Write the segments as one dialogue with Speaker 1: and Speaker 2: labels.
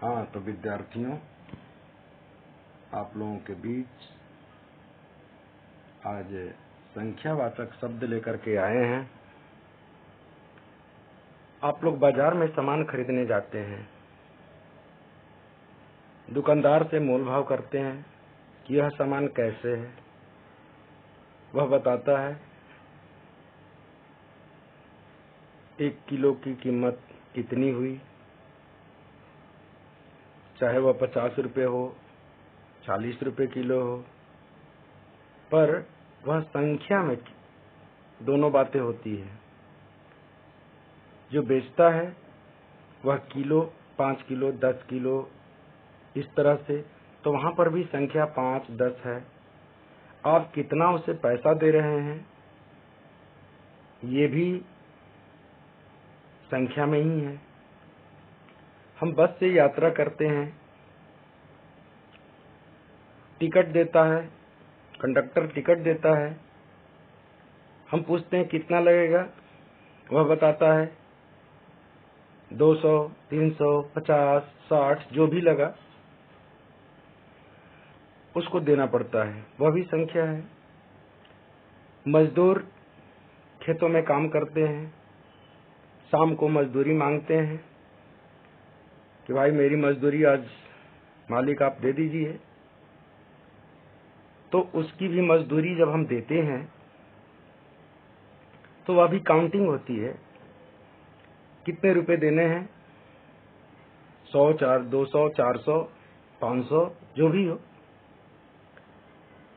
Speaker 1: हाँ, तो विद्यार्थियों, आप लोगों के बीच आज संख्यावाचक शब्द लेकर के आए हैं। आप लोग बाजार में सामान खरीदने जाते हैं, दुकानदार से मोल भाव करते हैं कि यह सामान कैसे है। वह बताता है 1 किलो की कीमत इतनी हुई, चाहे वह 50 रुपये हो, 40 रुपये किलो हो, पर वह संख्या में दोनों बातें होती है। जो बेचता है वह किलो, 5 किलो, 10 किलो इस तरह से, तो वहां पर भी संख्या 5, 10 है। आप कितना उसे पैसा दे रहे हैं ये भी संख्या में ही है। हम बस से यात्रा करते हैं, टिकट देता है, कंडक्टर टिकट देता है, हम पूछते हैं कितना लगेगा, वह बताता है 200, 300, 50, 60 जो भी लगा उसको देना पड़ता है, वह भी संख्या है। मजदूर खेतों में काम करते हैं, शाम को मजदूरी मांगते हैं कि भाई मेरी मजदूरी आज मालिक आप दे दीजिए, तो उसकी भी मजदूरी जब हम देते हैं तो वह भी काउंटिंग होती है, कितने रुपए देने हैं, 100, 200, 400, 500 जो भी हो।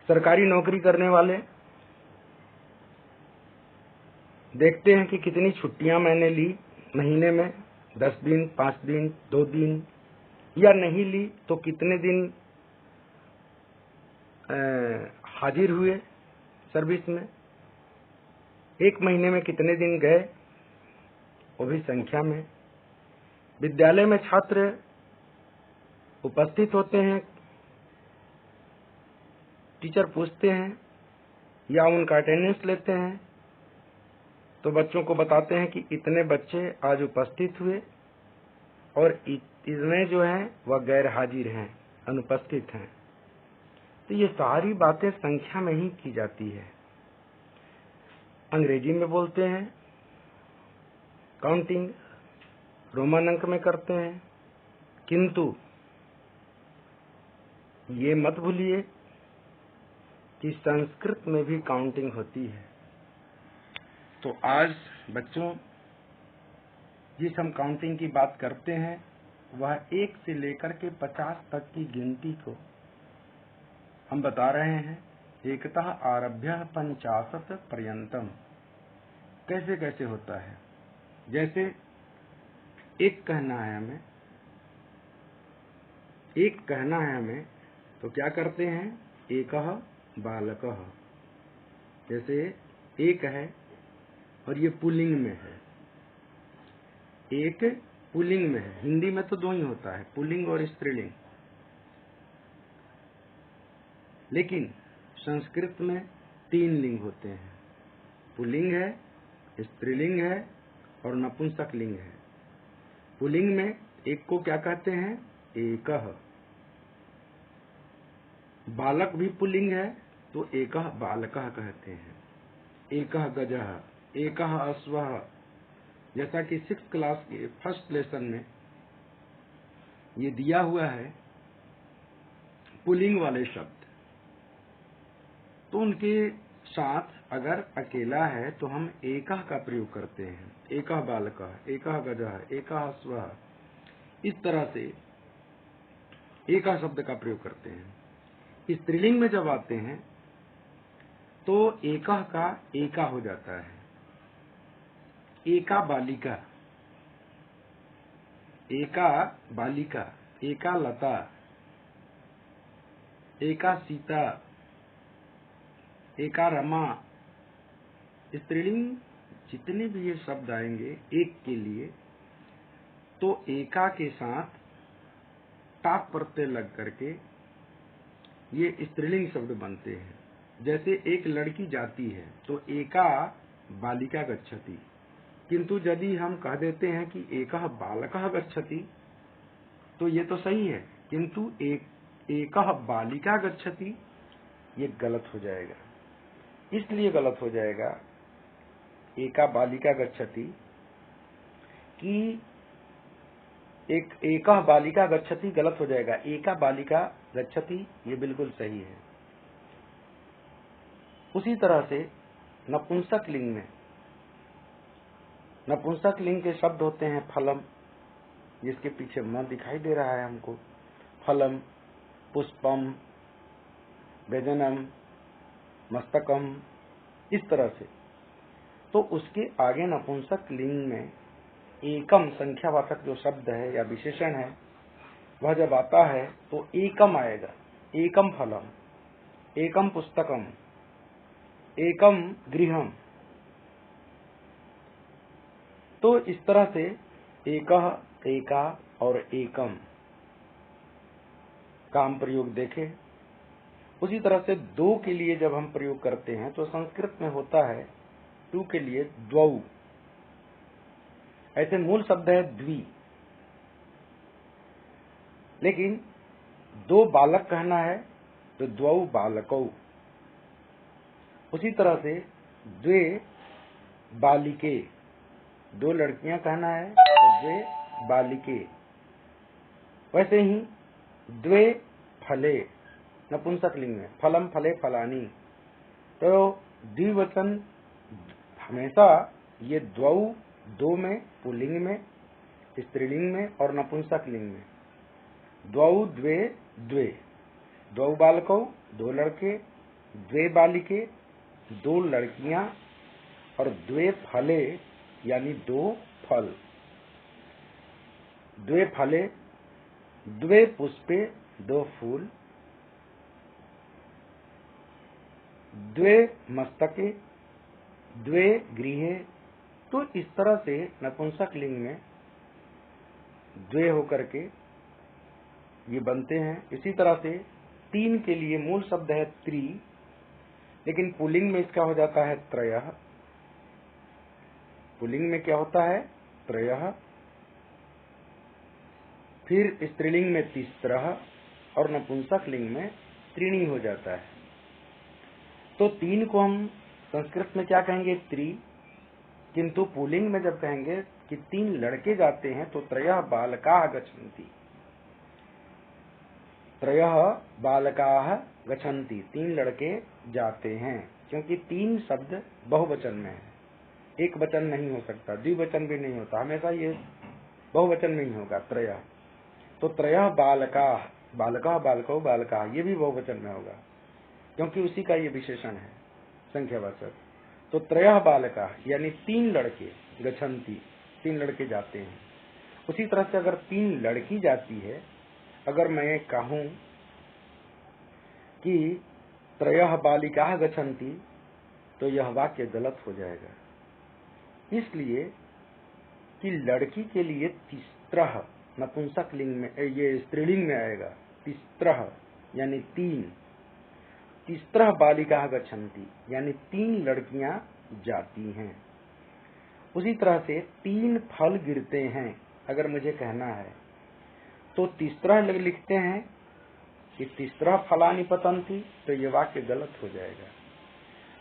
Speaker 1: सरकारी नौकरी करने वाले देखते हैं कि कितनी छुट्टियां मैंने ली महीने में, 10 दिन, 5 दिन, 2 दिन, या नहीं ली तो कितने दिन हाजिर हुए सर्विस में, 1 महीने में कितने दिन गए, वो भी संख्या में। विद्यालय में छात्र उपस्थित होते हैं, टीचर पूछते हैं या उनका अटेंडेंस लेते हैं, तो बच्चों को बताते हैं कि इतने बच्चे आज उपस्थित हुए और इतने जो हैं वह गैर हाजिर हैं, अनुपस्थित हैं। तो ये सारी बातें संख्या में ही की जाती है। अंग्रेजी में बोलते हैं काउंटिंग, रोमन अंक में करते हैं, किंतु ये मत भूलिए कि संस्कृत में भी काउंटिंग होती है। तो आज बच्चों जिस हम काउंटिंग की बात करते हैं वह 1 से लेकर के 50 तक की गिनती को हम बता रहे हैं। एकतः आरभ्य 50 पर्यंतम कैसे कैसे होता है। जैसे एक कहना है हमें, तो क्या करते हैं, एकः बालकः। जैसे एक है और ये पुल्लिंग में है, एक पुल्लिंग में है। हिंदी में तो 2 ही होता है, पुल्लिंग और स्त्रीलिंग, लेकिन संस्कृत में 3 लिंग होते हैं, पुल्लिंग है, स्त्रीलिंग है और नपुंसक लिंग है। पुल्लिंग में एक को क्या कहते हैं, एकः। बालक भी पुल्लिंग है तो एकः बालकः कहते हैं। एकः गजः, एकः अश्वः। जैसा कि 6th क्लास के 1st लेसन में ये दिया हुआ है पुल्लिंग वाले शब्द, तो उनके साथ अगर अकेला है तो हम एकः का प्रयोग करते हैं। एकः बालकः, एकः गजः, एकः अश्वः, इस तरह से एकः शब्द का प्रयोग करते हैं। स्त्रीलिंग में जब आते हैं तो एकः का एका हो जाता है। एका बालिका, एका बालिका, एका लता, एका सीता, एका रमा। स्त्रीलिंग जितने भी ये शब्द आएंगे एक के लिए, तो एका के साथ टाप प्रत्यय लग करके ये स्त्रीलिंग शब्द बनते हैं। जैसे एक लड़की जाती है तो एका बालिका गच्छति, किंतु यदि हम कह देते हैं कि एकः बालकः गच्छति तो ये तो सही है, किंतु एकः बालिका गच्छति, ये गलत हो जाएगा। इसलिए गलत हो जाएगा एका बालिका गच्छति कि एकः बालिका गच्छति गलत हो जाएगा। एका बालिका गच्छति ये बिल्कुल सही है। उसी तरह से नपुंसक लिंग में, नपुंसक लिंग के शब्द होते हैं फलम, जिसके पीछे म दिखाई दे रहा है हमको, फलम, पुष्पम, व्यजनम, मस्तकम, इस तरह से। तो उसके आगे नपुंसक लिंग में एकम संख्यावाचक जो शब्द है या विशेषण है, वह जब आता है तो एकम आएगा। एकम फलम, एकम पुस्तकम, एकम गृहम। तो इस तरह से एकः, एका और एकम का हम प्रयोग देखें। उसी तरह से दो के लिए जब हम प्रयोग करते हैं तो संस्कृत में होता है टू के लिए द्वौ। ऐसे मूल शब्द है द्वि, लेकिन दो बालक कहना है तो द्वौ बालकौ। उसी तरह से द्वे बालिके, दो लड़कियां कहना है तो द्वे बालिके। वैसे ही द्वे फले नपुंसक लिंग में, फलम फले फलानी। तो द्विवचन हमेशा ये द्वौ, दो में पुल्लिंग में, स्त्रीलिंग में और नपुंसक लिंग में। द्वौ द्वे द्वे, द्वौ बालकौ दो लड़के, द्वे बालिके दो लड़कियां, और द्वे फले यानी दो फल। द्वे फले, द्वे पुष्पे दो फूल, द्वे मस्तके, द्वे गृहे। तो इस तरह से नपुंसक लिंग में द्वे होकर के ये बनते हैं। इसी तरह से तीन के लिए मूल शब्द है त्रि, लेकिन पुल्लिंग में इसका हो जाता है त्रयः। पुल्लिंग में क्या होता है? त्रयः। फिर स्त्रीलिंग में तिस्रः और नपुंसक लिंग में त्रीणि हो जाता है। तो तीन को हम संस्कृत में क्या कहेंगे? त्रि। किंतु पुल्लिंग में जब कहेंगे कि तीन लड़के जाते हैं तो त्रयः बालकाः गच्छन्ति। त्रयः बालकाः गच्छन्ति, तीन लड़के जाते हैं, क्योंकि तीन शब्द बहुवचन में है, एक वचन नहीं हो सकता, द्विवचन भी नहीं होता, हमेशा ये बहुवचन में ही होगा त्रयः। तो त्रयः बालकाः, बालकाः बालकौ बालकाः, ये भी बहुवचन में होगा क्योंकि उसी का ये विशेषण है संख्यावाचक। तो त्रयः बालकाः यानी तीन लड़के, गच्छन्ति तीन लड़के जाते हैं। उसी तरह से अगर तीन लड़की जाती है, अगर मैं कहूं कि त्रयः बालिकाः गच्छन्ति, तो यह वाक्य गलत हो जाएगा, इसलिए कि लड़की के लिए तिस्रः नपुंसक लिंग में, ये स्त्रीलिंग में आएगा, तिस्रः यानी तीन। तिस्रः बालिकाः गच्छन्ति यानी तीन लड़कियां जाती हैं। उसी तरह से तीन फल गिरते हैं, अगर मुझे कहना है तो तिस्रः लिखते हैं कि तिस्रः फलानि पतन्ति, तो ये वाक्य गलत हो जाएगा।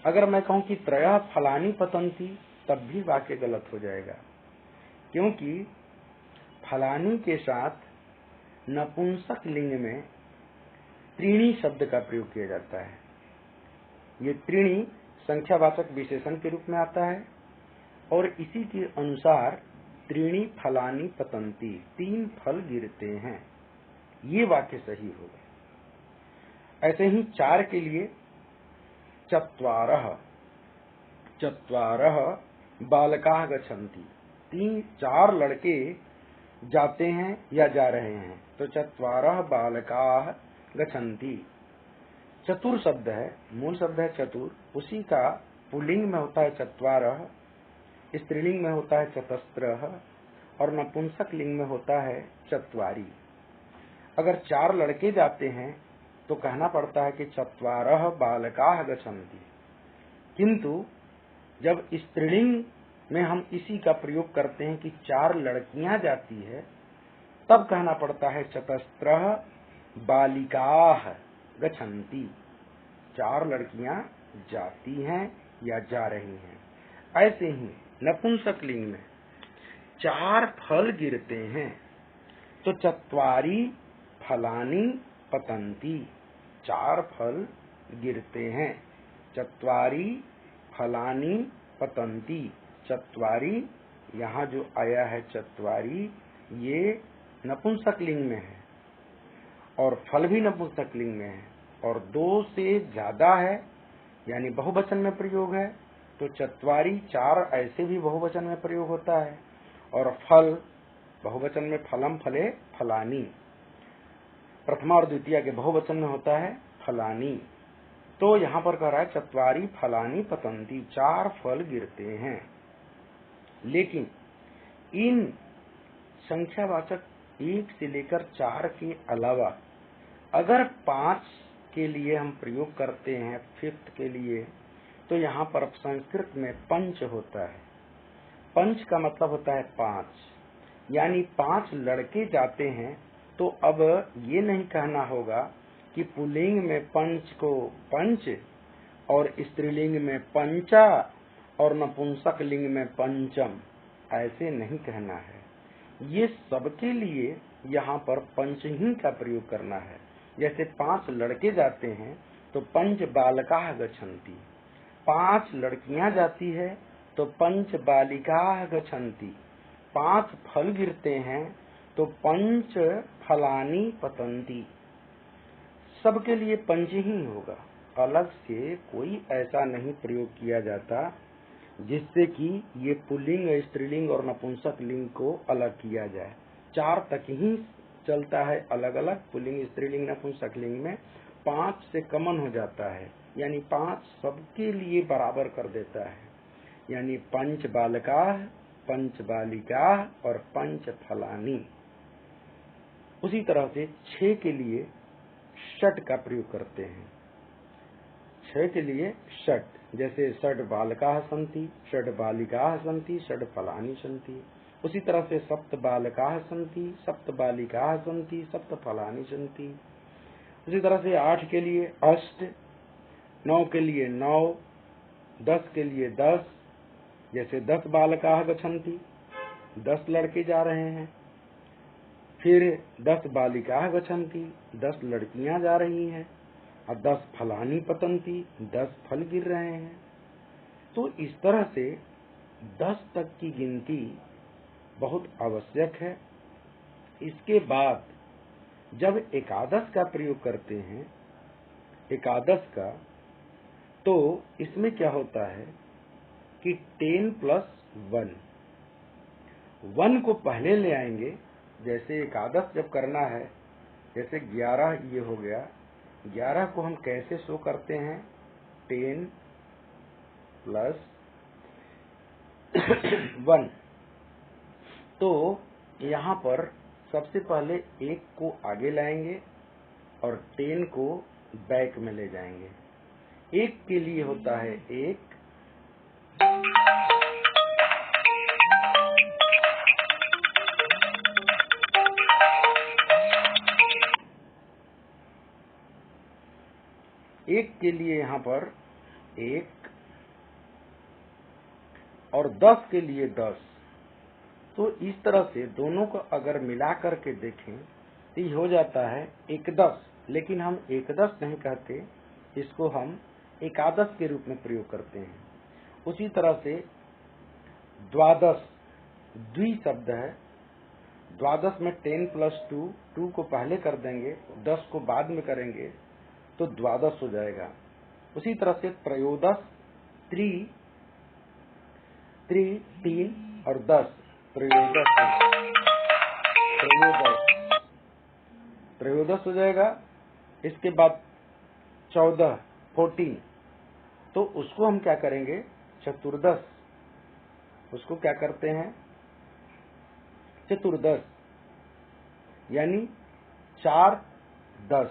Speaker 1: अगर मैं कहूं कि त्रयः फलानि पतन्ति, तब भी वाक्य गलत हो जाएगा, क्योंकि फलानि के साथ नपुंसक लिंग में त्रीणि शब्द का प्रयोग किया जाता है। ये त्रीणि संख्यावाचक विशेषण के रूप में आता है और इसी के अनुसार त्रीणि फलानि पतन्ति, तीन फल गिरते हैं, ये वाक्य सही होगा। ऐसे ही चार के लिए चत्वारः, चत्वारः बालकाः गच्छन्ति, चार लड़के जाते हैं या जा रहे हैं, तो चत्वारः बालकाः गच्छन्ति। चतुर शब्द है, मूल शब्द है चतुर, उसी का पुल्लिंग में होता है चत्वारः, स्त्रीलिंग में होता है चतस्रः और नपुंसक लिंग में होता है चत्वारि। अगर चार लड़के जाते हैं तो कहना पड़ता है कि चत्वारः बालकाः गच्छन्ति, किंतु जब स्त्रीलिंग में हम इसी का प्रयोग करते हैं कि चार लड़कियां जाती है, तब कहना पड़ता है चतस्रः बालिकाः गच्छन्ति, 4 लड़कियां जाती हैं या जा रही हैं। ऐसे ही नपुंसकलिंग में 4 फल गिरते हैं तो चत्वारि फलानि पतन्ति, 4 फल गिरते हैं। चत्वारि फलानि पतन्ति, चत्वारि यहाँ जो आया है चत्वारि ये नपुंसकलिंग में है और फल भी नपुंसकलिंग में है और 2 से ज्यादा है यानी बहुवचन में प्रयोग है तो चत्वारि 4 ऐसे भी बहुवचन में प्रयोग होता है और फल बहुवचन में फलम फले फलानी, प्रथमा और द्वितीय के बहुवचन में होता है फलानी। तो यहाँ पर कह रहा है चत्वारि फलानी पतन्ति, 4 फल गिरते हैं। लेकिन इन संख्यावाचक 1 से लेकर 4 के अलावा अगर 5 के लिए हम प्रयोग करते हैं, 5th के लिए, तो यहाँ पर संस्कृत में पंच होता है। पंच का मतलब होता है 5, यानी 5 लड़के जाते हैं। तो अब ये नहीं कहना होगा कि पुल्लिंग में पंच को पंच और स्त्रीलिंग में पंचा और नपुंसक लिंग में पंचम, ऐसे नहीं कहना है। ये सबके लिए यहाँ पर पंच ही का प्रयोग करना है। जैसे 5 लड़के जाते हैं तो पंच बालकाः गच्छन्ति, 5 लड़कियां जाती है तो पंच बालिकाः गच्छन्ति, 5 फल गिरते हैं तो पंच फलानि पतन्ति। सबके लिए पंच ही होगा, अलग से कोई ऐसा नहीं प्रयोग किया जाता जिससे कि ये पुल्लिंग स्त्रीलिंग और नपुंसक लिंग को अलग किया जाए। 4 तक ही चलता है अलग अलग, पुल्लिंग स्त्रीलिंग नपुंसक लिंग में 5 से कमन हो जाता है, यानी 5 सबके लिए बराबर कर देता है, यानी पंच बालकाः, पंच बालिकाः और पंच फलानी। उसी तरह से 6 के लिए षट का प्रयोग करते हैं। 6 के लिए षट, जैसे षट बालकाः सन्ति, षट बालिकाः सन्ति, षट फलानि सन्ति। उसी तरह से सप्त बालकाः सन्ति, सप्त बालिकाः सन्ति, सप्त फलानि सन्ति। उसी तरह से 8 के लिए अष्ट, 9 के लिए 9, 10 के लिए 10, जैसे 10 बालकाः गच्छन्ति, 10 लड़के जा रहे हैं। फिर 10 बालिकाः गच्छन्ति, 10 लड़कियां जा रही हैं। और 10 फलानि पतन्ति, 10 फल गिर रहे हैं। तो इस तरह से 10 तक की गिनती बहुत आवश्यक है। इसके बाद जब एकादश का प्रयोग करते हैं, एकादश का, तो इसमें क्या होता है कि 10 + 1, 1 को पहले ले आएंगे। जैसे एकादश जब करना है, जैसे 11 ये हो गया, 11 को हम कैसे शो करते हैं, 10 + 1। तो यहाँ पर सबसे पहले 1 को आगे लाएंगे और 10 को बैक में ले जाएंगे। 1 के लिए होता है 1, 1 के लिए यहाँ पर 1 और 10 के लिए 10। तो इस तरह से दोनों को अगर मिला करके देखें तो ये हो जाता है एकदश, लेकिन हम एकदश नहीं कहते, इसको हम एकादश के रूप में प्रयोग करते हैं। उसी तरह से द्वादश द्वि शब्द है। द्वादश में 10 + 2, 2 को पहले कर देंगे, 10 को बाद में करेंगे तो द्वादश हो जाएगा। उसी तरह से त्रयोदश, 3 और 10, त्रयोदश हो जाएगा। इसके बाद 14, 14, तो उसको हम क्या करेंगे, चतुर्दश। उसको क्या करते हैं, चतुर्दश, यानी 4, 10,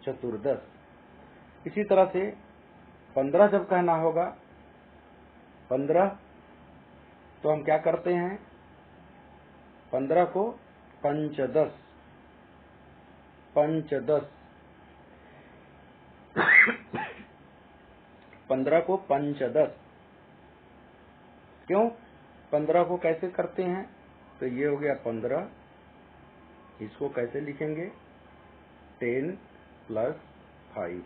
Speaker 1: चतुर्दश। इसी तरह से 15 जब कहना होगा, 15, तो हम क्या करते हैं, 15 को पंचदश, पंचदश। 15 को पंचदश। क्यों? 15 को कैसे करते हैं? तो ये हो गया 15। इसको कैसे लिखेंगे? 10 + 5।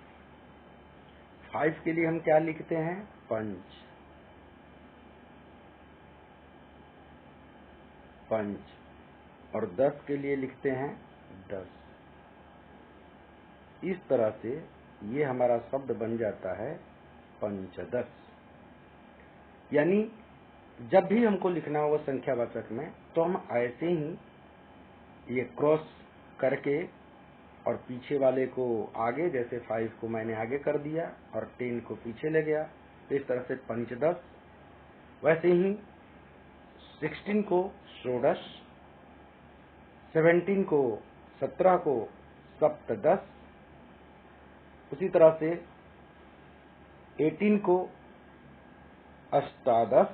Speaker 1: 5 के लिए हम क्या लिखते हैं? पंच, पंच। और 10 के लिए लिखते हैं 10। इस तरह से ये हमारा शब्द बन जाता है पंचदश। यानी जब भी हमको लिखना होगा संख्यावाचक में, तो हम ऐसे ही ये क्रॉस करके और पीछे वाले को आगे, जैसे 5 को मैंने आगे कर दिया और 10 को पीछे ले गया, तो इस तरह से पंचदश। वैसे ही 16 को षोडश, 17 को 17 को सप्तदश, उसी तरह से 18 को अष्टादश,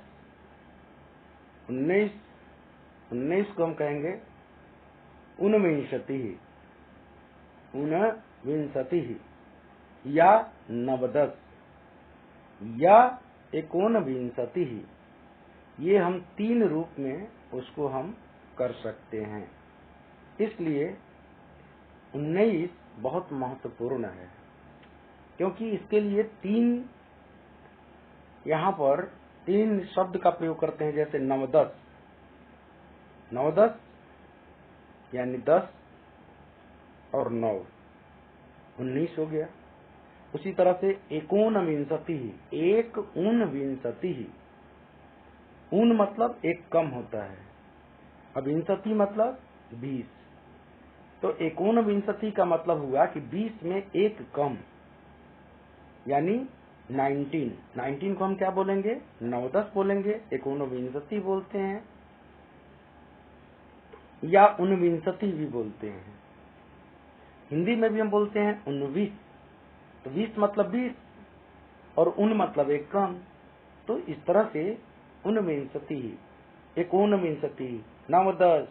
Speaker 1: 19 को हम कहेंगे ऊनविंशति, ऊनविंशति या नवदश या एकोनविंशति। ये हम 3 रूप में उसको हम कर सकते हैं। इसलिए 19 बहुत महत्वपूर्ण है, क्योंकि इसके लिए 3 यहाँ पर 3 शब्द का प्रयोग करते हैं। जैसे नवदश, नवदश यानी 10 और 9, 19 हो गया। उसी तरह से एकोनविंशति, एक ऊनविंशति। ऊन मतलब एक कम होता है, अब विंशति मतलब 20। तो एकोनविंशति का मतलब हुआ कि 20 में एक कम, यानी 19 को हम क्या बोलेंगे? नवदश बोलेंगे, एकोनविंशति बोलते हैं या ऊनविंशति भी बोलते हैं। हिंदी में भी हम बोलते हैं 19। तो 20 मतलब 20 और ऊन मतलब एक कम। तो इस तरह से ऊनविंशति, एकोनविंशति, नवदश,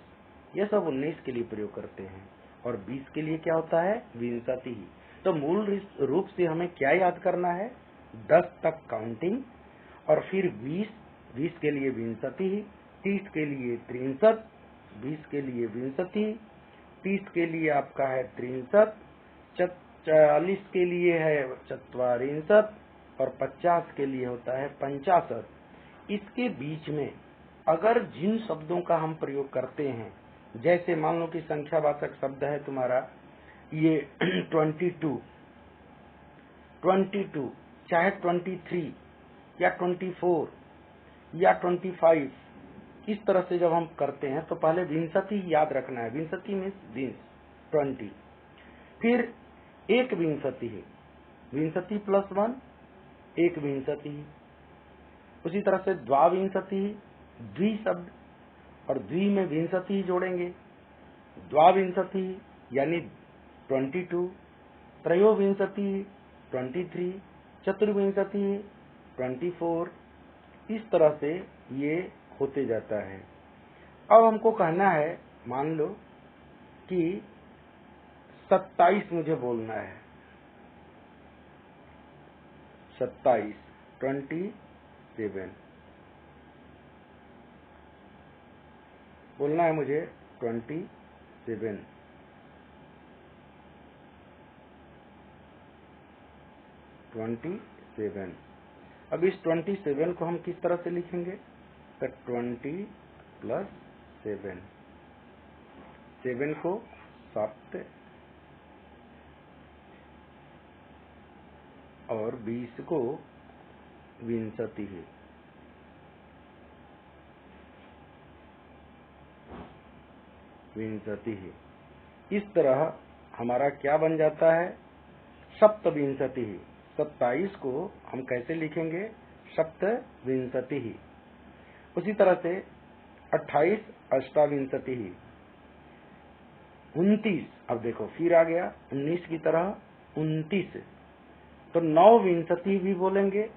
Speaker 1: ये सब 19 के लिए प्रयोग करते हैं। और 20 के लिए क्या होता है? विंशति। तो मूल रूप से हमें क्या याद करना है? 10 तक काउंटिंग, और फिर 20 के लिए विंशति, 30 के लिए 63, 20 के लिए विंशति, 30 के लिए आपका है 63, 40 के लिए है 44 और 50 के लिए होता है 65। इसके बीच में अगर जिन शब्दों का हम प्रयोग करते हैं, जैसे मान लो कि संख्यावाचक शब्द है तुम्हारा ये 22, चाहे 23 या 24 या 25, इस तरह से जब हम करते हैं तो पहले विंशति याद रखना है। विंशति मीन्स 20। फिर एक विंशति है, विंशति +1 एक विंशति। उसी तरह से द्वाविंशति, द्वि शब्द और द्वि में विंशति जोड़ेंगे, द्वाविंशति यानी 22, त्रयोविंशति 23, चतुर्विंशति 24। इस तरह से ये होते जाता है। अब हमको कहना है, मान लो कि 27 मुझे बोलना है, 27, 27 बोलना है मुझे, 27। अब इस 27 को हम किस तरह से लिखेंगे? तो 20 + 7, 7 को 7 और 20 को विंशति है। विंशति है। इस तरह हमारा क्या बन जाता है? सप्तविंशति। 27 को हम कैसे लिखेंगे? सप्तविंशति। उसी तरह से 28 अष्टाविंशति, 29। अब देखो फिर आ गया 19 की तरह 29। तो नवविंशति भी बोलेंगे,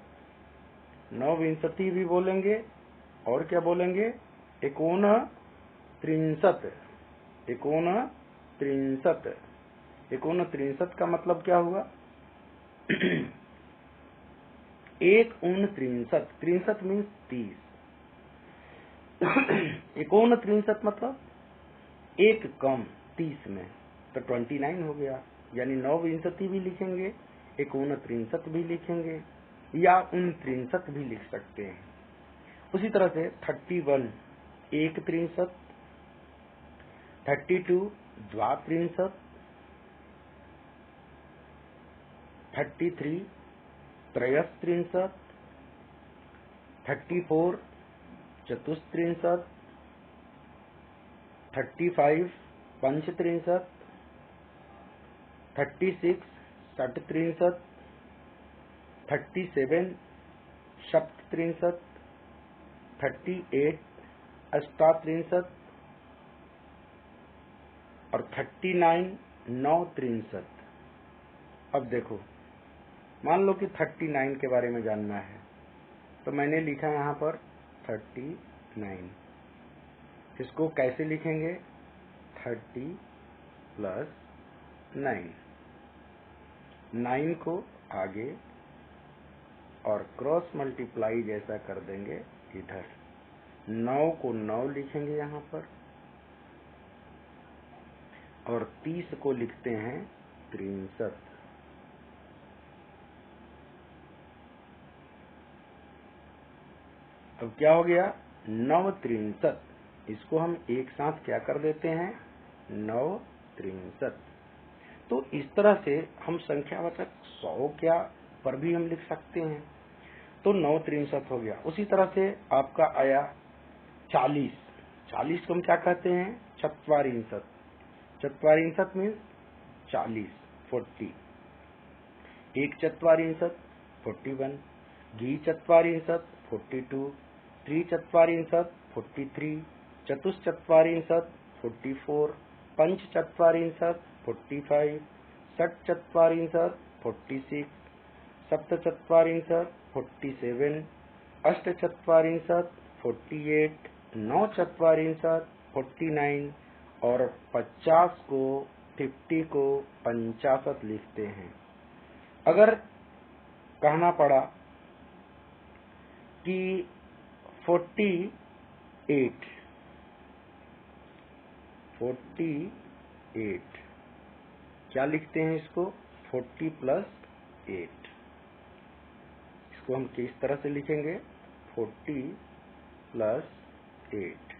Speaker 1: नवविंशति भी बोलेंगे, और क्या बोलेंगे? 39, 39। 39 का मतलब क्या हुआ? 1 39, 63 मीन्स 30। 39 मतलब एक कम 30 में, तो 29 हो गया। यानी 9 भी लिखेंगे, 39 भी लिखेंगे, या 39 भी लिख सकते हैं। उसी तरह से 31 1 63, 32 2 63, 33 3 63, 34 4 63, 35 5 63, 36 7 63, 37 7 63, 38 8 63, और 39 9 63। अब देखो, मान लो कि 39 के बारे में जानना है, तो मैंने लिखा यहाँ पर 39। इसको कैसे लिखेंगे? 30 प्लस 9, 9 को आगे और क्रॉस मल्टीप्लाई जैसा कर देंगे इधर। 9 को 9 लिखेंगे यहाँ पर, और 30 को लिखते हैं 63। अब क्या हो गया? 9 63। इसको हम एक साथ क्या कर देते हैं? 9 63। तो इस तरह से हम संख्यावाचक 100 क्या पर भी हम लिख सकते हैं। तो 9 63 हो गया। उसी तरह से आपका आया 40। 40 को हम क्या कहते हैं? चत्वारिंशत। चत्वारिंशत मीन्स 40, 40। 1 चत्वारिंशत 41, द्वि चत्वारिंशत 42, त्रि चत्वारिंशत 43, चतुश्चत्वारिंशत 44, पंच चत्वारिंशत 45, षट् चत्वारिंशत 46, सप्त चत्वारिंशत 47, अष्ट चत्वारिंशत 48, नौ चत्वारिंशत 49, और 50 को 50 को 50 लिखते हैं। अगर कहना पड़ा कि 48, क्या लिखते हैं इसको? 40 प्लस 8। इसको हम किस तरह से लिखेंगे? 40 प्लस 8।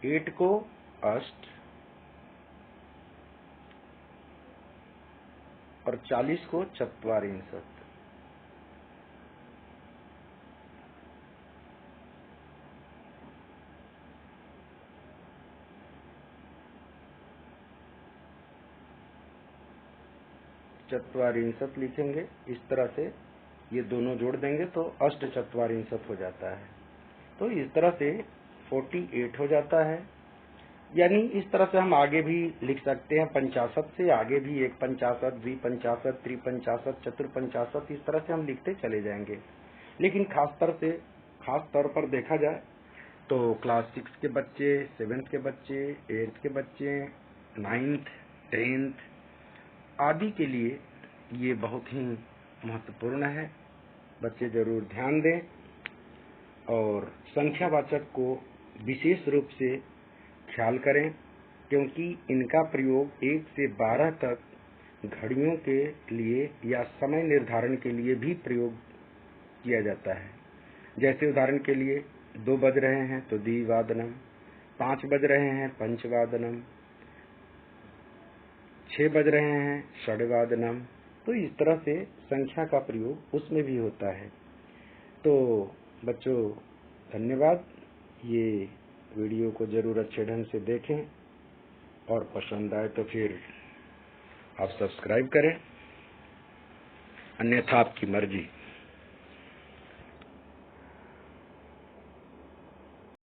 Speaker 1: 8 को अष्ट और 40 को चत्वारिंशत। चत्वारिंशत लिखेंगे इस तरह से, ये दोनों जोड़ देंगे तो अष्ट चत्वारिंशत हो जाता है। तो इस तरह से 48 हो जाता है। यानी इस तरह से हम आगे भी लिख सकते हैं। 50 से आगे भी 1 50, 2 50, 3 50, 4 50, इस तरह से हम लिखते चले जाएंगे। लेकिन खास तौर पर देखा जाए तो क्लास 6 के बच्चे, 7th के बच्चे, 8th के बच्चे, 9th, 10th आदि के लिए ये बहुत ही महत्वपूर्ण है। बच्चे जरूर ध्यान दें और संख्यावाचक को विशेष रूप से ख्याल करें, क्योंकि इनका प्रयोग 1 से 12 तक घड़ियों के लिए या समय निर्धारण के लिए भी प्रयोग किया जाता है। जैसे उदाहरण के लिए 2 बज रहे हैं तो द्विवादनम, 5 बज रहे हैं पंचवादनम, 6 बज रहे हैं षड्वादनम। तो इस तरह से संख्या का प्रयोग उसमें भी होता है। तो बच्चों धन्यवाद। ये वीडियो को जरूर अच्छे ढंग से देखें और पसंद आए तो फिर आप सब्सक्राइब करें, अन्यथा आपकी मर्जी।